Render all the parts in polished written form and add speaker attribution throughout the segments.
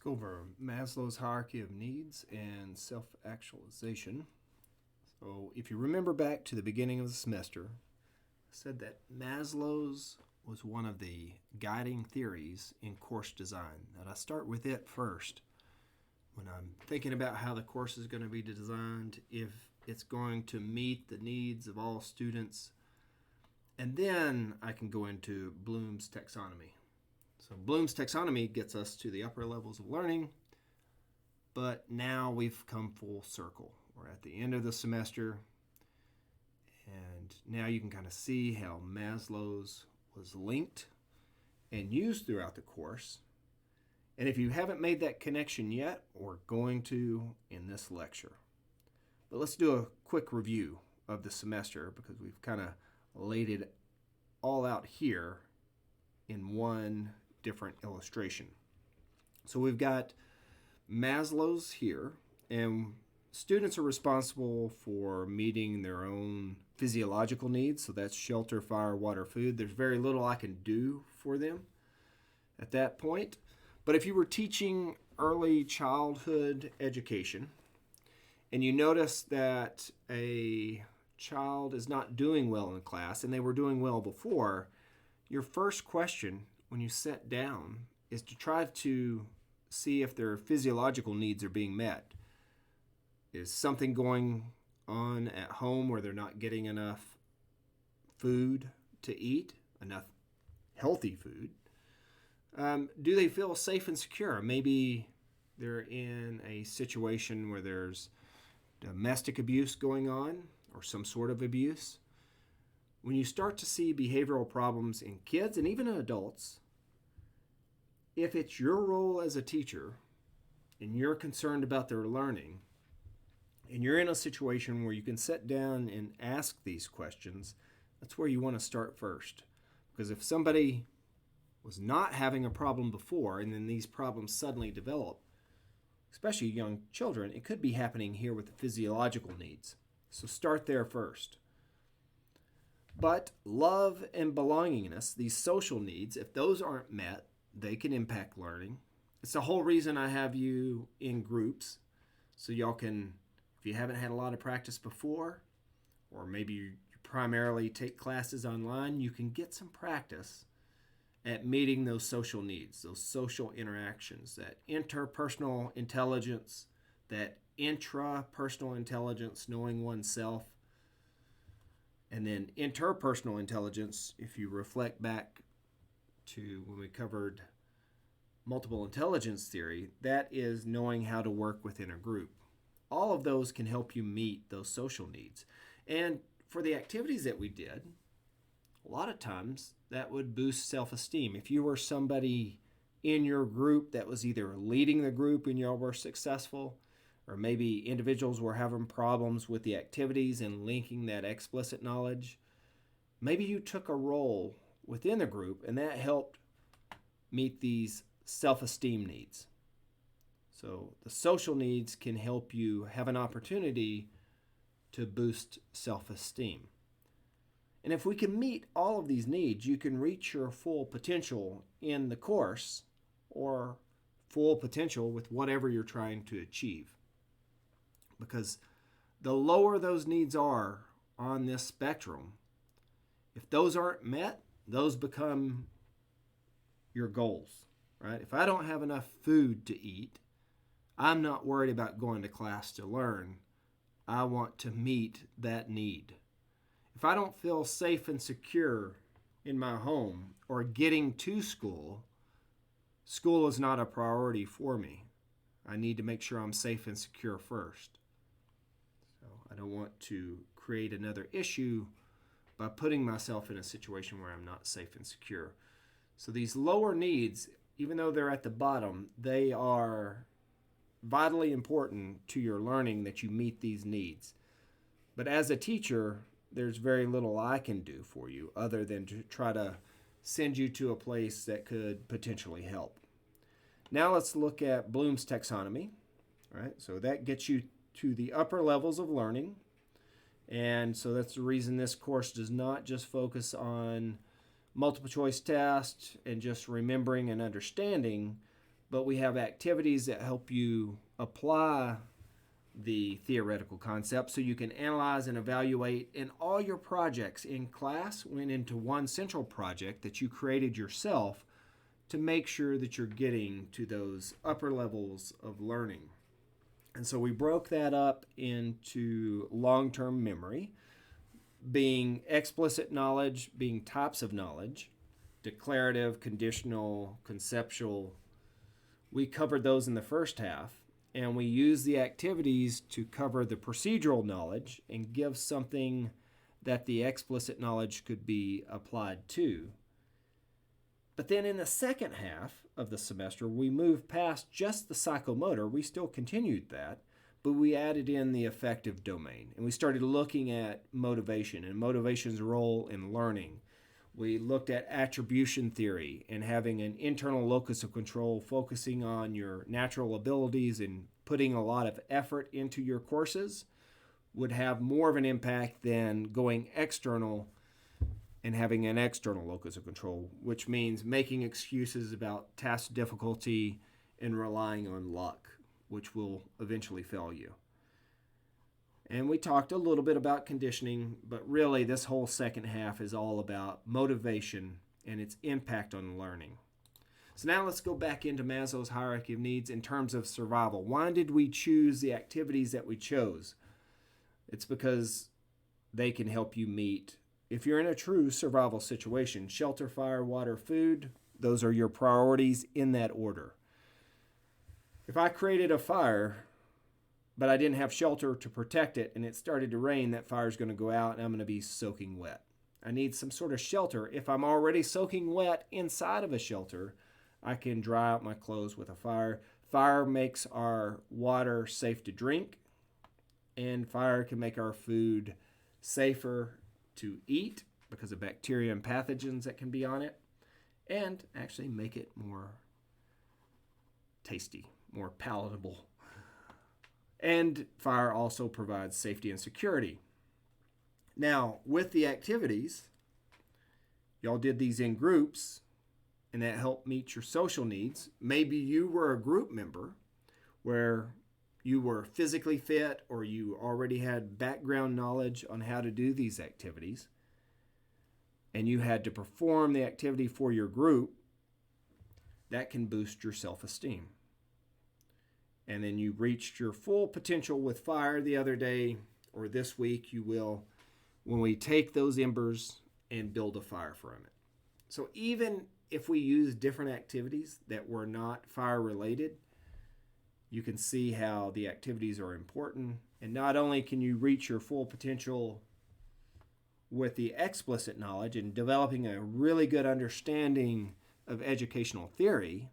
Speaker 1: go over Maslow's hierarchy of needs and self-actualization. So if you remember back to the beginning of the semester, I said that Maslow's was one of the guiding theories in course design. And I start with it first. When I'm thinking about how the course is going to be designed, if it's going to meet the needs of all students, and then I can go into Bloom's taxonomy. So Bloom's taxonomy gets us to the upper levels of learning, but now we've come full circle. We're at the end of the semester, and now you can kind of see how Maslow's was linked and used throughout the course. And if you haven't made that connection yet, we're going to in this lecture. But let's do a quick review of the semester because we've kind of laid it all out here in one different illustration. So we've got Maslow's here, and students are responsible for meeting their own physiological needs. So that's shelter, fire, water, food. There's very little I can do for them at that point. But if you were teaching early childhood education and you notice that a child is not doing well in class and they were doing well before, your first question when you sit down is to try to see if their physiological needs are being met. Is something going on at home where they're not getting enough food to eat, enough healthy food? Do they feel safe and secure? Maybe they're in a situation where there's domestic abuse going on or some sort of abuse. When you start to see behavioral problems in kids and even in adults, if it's your role as a teacher and you're concerned about their learning, and you're in a situation where you can sit down and ask these questions, that's where you want to start first. Because if somebody was not having a problem before and then these problems suddenly develop, especially young children, it could be happening here with the physiological needs. So start there first. But love and belongingness, these social needs, if those aren't met, they can impact learning. It's the whole reason I have you in groups, so y'all can, if you haven't had a lot of practice before, or maybe you primarily take classes online, you can get some practice at meeting those social needs, those social interactions, that interpersonal intelligence, that intrapersonal intelligence, knowing oneself, and then interpersonal intelligence, if you reflect back to when we covered multiple intelligence theory, that is knowing how to work within a group. All of those can help you meet those social needs. And for the activities that we did, a lot of times that would boost self-esteem. If you were somebody in your group that was either leading the group and y'all were successful, or maybe individuals were having problems with the activities and linking that explicit knowledge, maybe you took a role within the group and that helped meet these self-esteem needs. So the social needs can help you have an opportunity to boost self-esteem. And if we can meet all of these needs, you can reach your full potential in the course or full potential with whatever you're trying to achieve. Because the lower those needs are on this spectrum, if those aren't met, those become your goals, right? If I don't have enough food to eat, I'm not worried about going to class to learn. I want to meet that need. If I don't feel safe and secure in my home or getting to school, school is not a priority for me. I need to make sure I'm safe and secure first. So I don't want to create another issue by putting myself in a situation where I'm not safe and secure. So these lower needs, even though they're at the bottom, they are vitally important to your learning that you meet these needs. But as a teacher, there's very little I can do for you other than to try to send you to a place that could potentially help. Now let's look at Bloom's taxonomy. Right? So that gets you to the upper levels of learning. And so that's the reason this course does not just focus on multiple choice tests and just remembering and understanding, but we have activities that help you apply the theoretical concepts so you can analyze and evaluate. And all your projects in class went into one central project that you created yourself to make sure that you're getting to those upper levels of learning. And so we broke that up into long-term memory, being explicit knowledge, being types of knowledge, declarative, conditional, conceptual. We covered those in the first half, and we used the activities to cover the procedural knowledge and give something that the explicit knowledge could be applied to. But then in the second half of the semester, we moved past just the psychomotor. We still continued that, but we added in the affective domain, and we started looking at motivation and motivation's role in learning. We looked at attribution theory and having an internal locus of control, focusing on your natural abilities and putting a lot of effort into your courses would have more of an impact than going external and having an external locus of control, which means making excuses about task difficulty and relying on luck, which will eventually fail you. And we talked a little bit about conditioning, but really this whole second half is all about motivation and its impact on learning. So now let's go back into Maslow's hierarchy of needs in terms of survival. Why did we choose the activities that we chose? It's because they can help you meet, if you're in a true survival situation, shelter, fire, water, food, those are your priorities in that order. If I created a fire, but I didn't have shelter to protect it and it started to rain, that fire's going to go out and I'm going to be soaking wet. I need some sort of shelter. If I'm already soaking wet inside of a shelter, I can dry out my clothes with a fire. Fire makes our water safe to drink, and fire can make our food safer to eat because of bacteria and pathogens that can be on it, and actually make it more tasty, more palatable. And fire also provides safety and security. Now, with the activities, y'all did these in groups, and that helped meet your social needs. Maybe you were a group member where you were physically fit or you already had background knowledge on how to do these activities, and you had to perform the activity for your group. That can boost your self-esteem. And then you reached your full potential with fire the other day, or this week you will, when we take those embers and build a fire from it. So even if we use different activities that were not fire related, you can see how the activities are important. And not only can you reach your full potential with the explicit knowledge and developing a really good understanding of educational theory,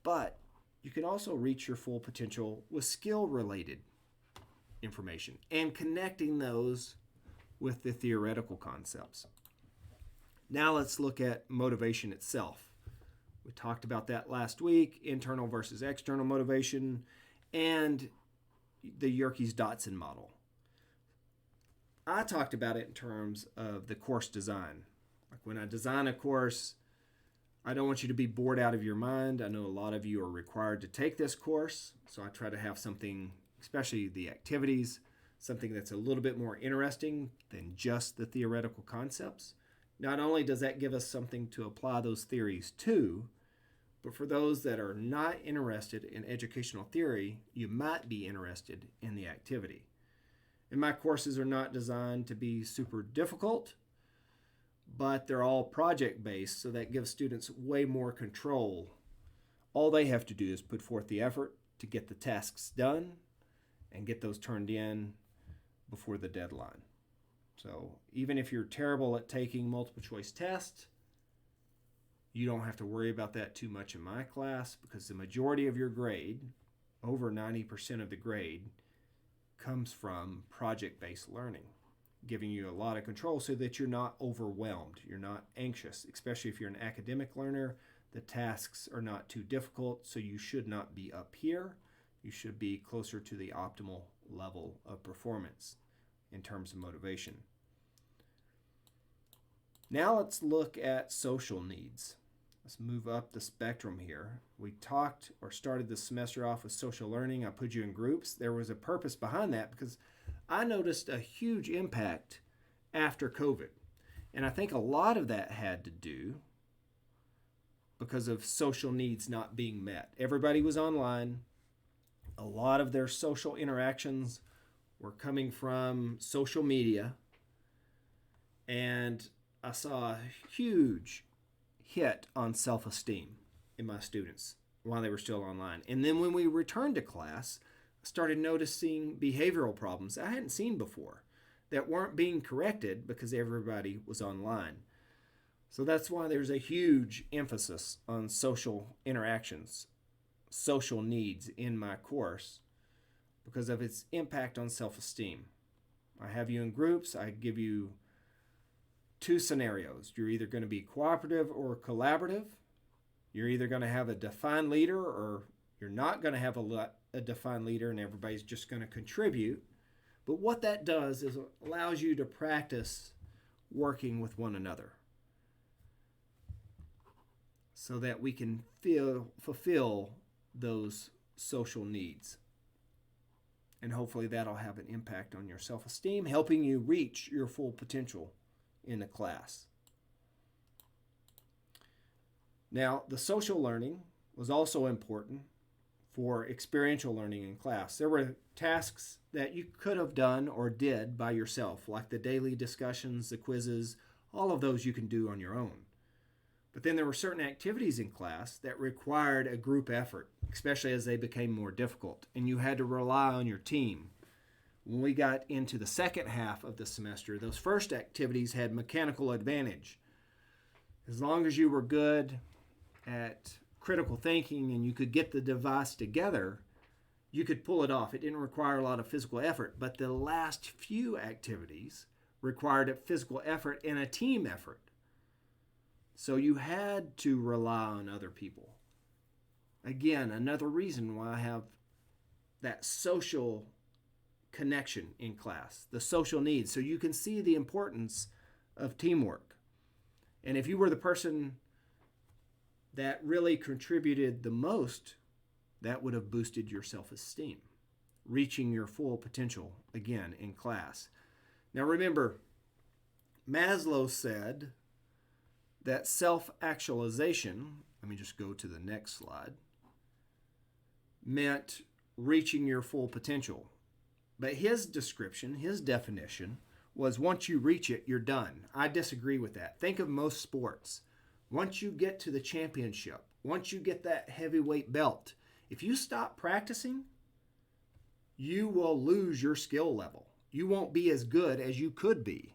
Speaker 1: but you can also reach your full potential with skill-related information and connecting those with the theoretical concepts. Now let's look at motivation itself. We talked about that last week, internal versus external motivation, and the Yerkes-Dodson model. I talked about it in terms of the course design. Like when I design a course, I don't want you to be bored out of your mind. I know a lot of you are required to take this course, so I try to have something, especially the activities, something that's a little bit more interesting than just the theoretical concepts. Not only does that give us something to apply those theories to, but for those that are not interested in educational theory, you might be interested in the activity. And my courses are not designed to be super difficult, but they're all project-based, so that gives students way more control. All they have to do is put forth the effort to get the tasks done and get those turned in before the deadline. So even if you're terrible at taking multiple choice tests, you don't have to worry about that too much in my class, because the majority of your grade, over 90% of the grade, comes from project-based learning, giving you a lot of control so that you're not overwhelmed, you're not anxious, especially if you're an academic learner. The tasks are not too difficult, so you should not be up here. You should be closer to the optimal level of performance in terms of motivation. Now let's look at social needs. let's move up the spectrum here. We talked or started the semester off with social learning. I put you in groups. There was a purpose behind that because I noticed a huge impact after COVID. And I think a lot of that had to do because of social needs not being met. Everybody was online. A lot of their social interactions were coming from social media. And I saw a huge hit on self-esteem in my students while they were still online. And then when we returned to class, I started noticing behavioral problems I hadn't seen before that weren't being corrected because everybody was online. So that's why there's a huge emphasis on social interactions, social needs in my course because of its impact on self-esteem. I have you in groups. I give you two scenarios. You're either going to be cooperative or collaborative. You're either going to have a defined leader or you're not going to have a defined leader and everybody's just going to contribute. But what that does is it allows you to practice working with one another so that we can fulfill those social needs. And hopefully that'll have an impact on your self-esteem, helping you reach your full potential in the class. Now, the social learning was also important for experiential learning in class. There were tasks that you could have done or did by yourself, like the daily discussions, the quizzes, all of those you can do on your own. But then there were certain activities in class that required a group effort, especially as they became more difficult, and you had to rely on your team. When we got into the second half of the semester, those first activities had mechanical advantage. As long as you were good at critical thinking and you could get the device together, you could pull it off. It didn't require a lot of physical effort, but the last few activities required a physical effort and a team effort. So you had to rely on other people. Again, another reason why I have that social connection in class, the social needs, so you can see the importance of teamwork. And if you were the person that really contributed the most, that would have boosted your self-esteem, reaching your full potential again in class. Now remember, Maslow said that self-actualization, let me just go to the next slide, meant reaching your full potential. But his description, his definition, was once you reach it, you're done. I disagree with that. Think of most sports. Once you get to the championship, once you get that heavyweight belt, if you stop practicing, you will lose your skill level. You won't be as good as you could be.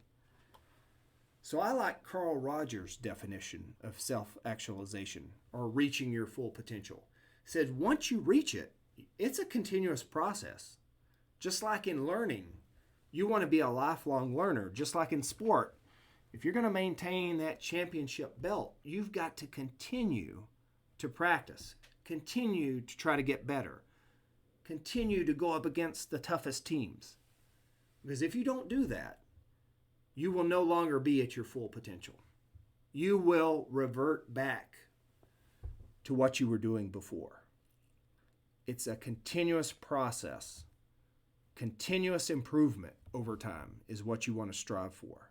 Speaker 1: So I like Carl Rogers' definition of self-actualization or reaching your full potential. He said once you reach it, it's a continuous process. Just like in learning, you want to be a lifelong learner. Just like in sport, if you're going to maintain that championship belt, you've got to continue to practice, continue to try to get better, continue to go up against the toughest teams. Because if you don't do that, you will no longer be at your full potential. You will revert back to what you were doing before. It's a continuous process. Continuous improvement over time is what you want to strive for.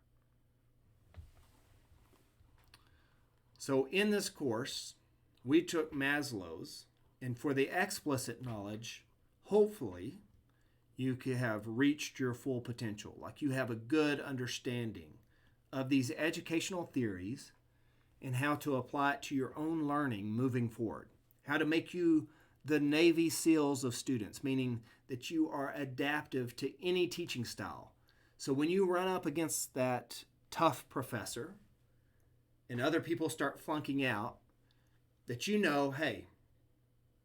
Speaker 1: So in this course, we took Maslow's, and for the explicit knowledge, hopefully you could have reached your full potential, like you have a good understanding of these educational theories and how to apply it to your own learning moving forward, how to make you the Navy SEALs of students, meaning that you are adaptive to any teaching style. So when you run up against that tough professor and other people start flunking out, that you know, hey,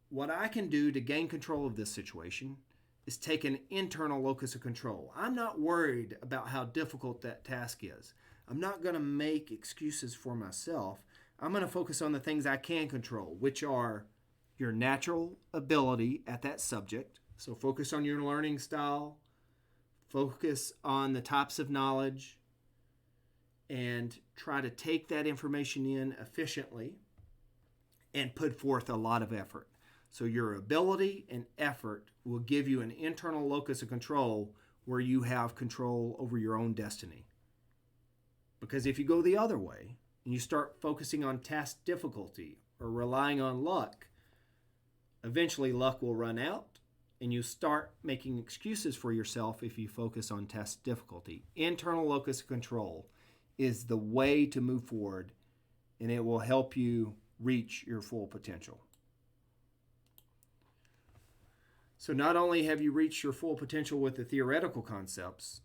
Speaker 1: what I can do to gain control of this situation is take an internal locus of control. I'm not worried about how difficult that task is. I'm not going to make excuses for myself. I'm going to focus on the things I can control, which are your natural ability at that subject. So focus on your learning style, focus on the types of knowledge, and try to take that information in efficiently and put forth a lot of effort. So your ability and effort will give you an internal locus of control where you have control over your own destiny. Because if you go the other way and you start focusing on task difficulty or relying on luck, eventually luck will run out and you start making excuses for yourself if you focus on task difficulty. Internal locus of control is the way to move forward, and it will help you reach your full potential. So not only have you reached your full potential with the theoretical concepts,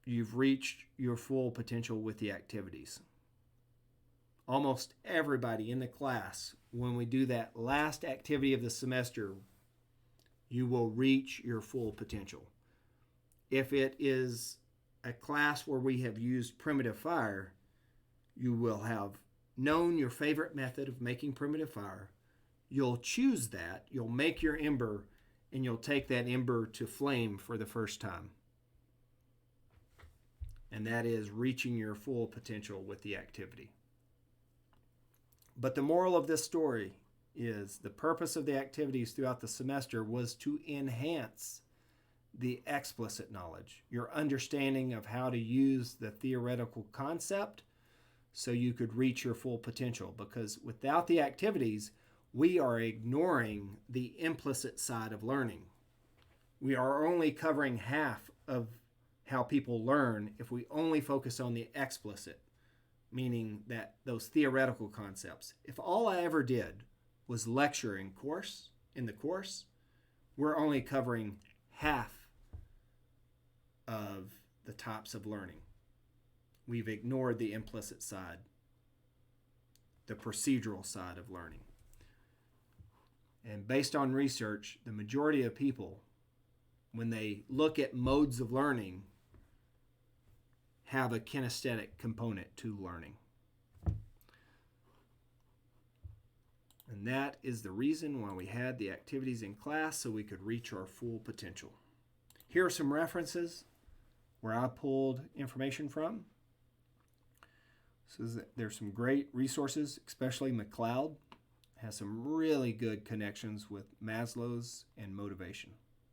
Speaker 1: you've reached your full potential with the activities. Almost everybody in the class, when we do that last activity of the semester, you will reach your full potential. If it is a class where we have used primitive fire, you will have known your favorite method of making primitive fire. You'll choose that, you'll make your ember, and you'll take that ember to flame for the first time. And that is reaching your full potential with the activity. But the moral of this story is the purpose of the activities throughout the semester was to enhance the explicit knowledge, your understanding of how to use the theoretical concept so you could reach your full potential. Because without the activities, we are ignoring the implicit side of learning. We are only covering half of how people learn if we only focus on the explicit, meaning that those theoretical concepts. If all I ever did was lecture in the course, we're only covering half of the types of learning. We've ignored the implicit side, the procedural side of learning. And based on research, the majority of people, when they look at modes of learning, have a kinesthetic component to learning. And that is the reason why we had the activities in class, so we could reach our full potential. Here are some references where I pulled information from. So there's some great resources, especially McLeod has some really good connections with Maslow's and motivation.